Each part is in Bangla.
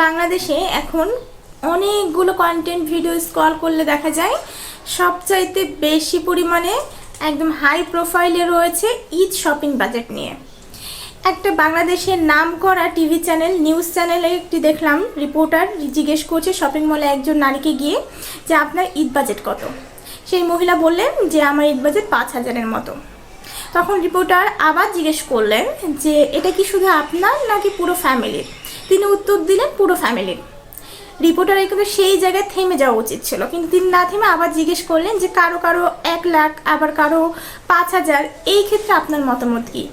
বাংলাদেশে এখন অনেকগুলো কন্টেন্ট ভিডিও স্ক্রল করলে দেখা যায় সবচাইতে বেশি পরিমাণে একদম হাই প্রোফাইলে রয়েছে ঈদ শপিং বাজেট নিয়ে। একটা বাংলাদেশের নামকরা টিভি চ্যানেল নিউজ চ্যানেলে একটি দেখলাম রিপোর্টার জিজ্ঞেস করছে শপিং মলে একজন নারীকে গিয়ে যে আপনার ঈদ বাজেট কত। সেই মহিলা বললেন যে আমার ঈদ বাজেট 5,000-এর মতো। তখন রিপোর্টার আবার জিজ্ঞেস করলেন যে এটা কি শুধু আপনার নাকি পুরো ফ্যামিলির। তিনি উত্তর দিলেন পুরো ফ্যামিলির। রিপোর্টারের কিন্তু সেই জায়গায় থেমে যাওয়া উচিত ছিল, কিন্তু তিনি না থেমে আবার জিজ্ঞেস করলেন যে কারো কারো 1 লাখ, আবার কারো 5,000, এই ক্ষেত্রে আপনার মতামত কি?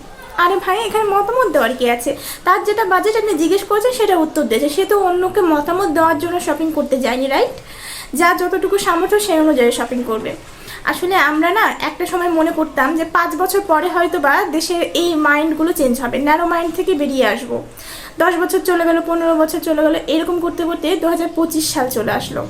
আরে ভাই, এখানে মতামত দেওয়ার কি আছে? তার যেটা বাজেট আপনি জিজ্ঞেস করছেন সেটা উত্তর দিয়েছে। সে তো অন্যকে মতামত দেওয়ার জন্য শপিং করতে যায়নি, রাইট? যা যতটুকু সামর্থ্য সেই অনুযায়ী শপিং করবে। আসলে আমরা না একটা সময় মনে করতাম যে 5 বছর পরে হয়তো বা দেশের এই মাইন্ডগুলো চেঞ্জ হবে, ন্যারো মাইন্ড থেকে বেরিয়ে আসবো। 10 বছর চলে গেল, 15 বছর চলে গেল, এরকম করতে করতে 2025 সাল চলে আসলো,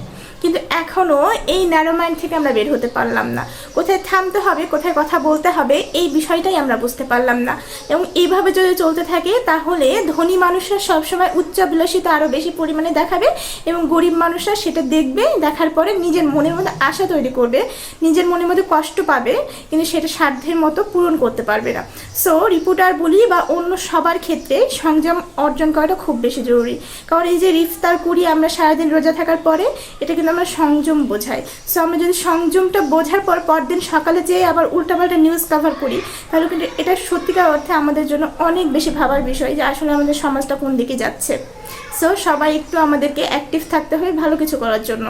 কিন্তু এখনও এই ন্যারো মাইন্ড থেকে আমরা বের হতে পারলাম না। কোথায় থামতে হবে, কোথায় কথা বলতে হবে, এই বিষয়টাই আমরা বুঝতে পারলাম না। এবং এইভাবে যদি চলতে থাকে তাহলে ধনী মানুষরা সবসময় উচ্চাভিলাষিতা আরও বেশি পরিমাণে দেখাবে এবং গরিব মানুষরা সেটা দেখবে, দেখার পরে নিজের মনের মধ্যে আশা তৈরি করবে, নিজের মনের মধ্যে কষ্ট পাবে, কিন্তু সেটা সাধ্যের মতো পূরণ করতে পারবে না। সো রিপোর্টার বলি বা অন্য সবার ক্ষেত্রে সংযম অর্জন করাটা খুব বেশি জরুরি। কারণ এই যে ইফতার করি আমরা সারাদিন রোজা থাকার পরে, এটা কিন্তু আমরা সংযম বোঝাই। সো আমরা যদি সংযমটা বোঝার পর পরদিন সকালে যেয়ে আবার উল্টাপাল্টা নিউজ কভার করি, তাহলে কিন্তু এটা সত্যিকার অর্থে আমাদের জন্য অনেক বেশি ভাবার বিষয় যে আসলে আমাদের সমাজটা কোন দিকে যাচ্ছে। সো সবাই একটু আমাদেরকে অ্যাক্টিভ থাকতে হবে ভালো কিছু করার জন্য।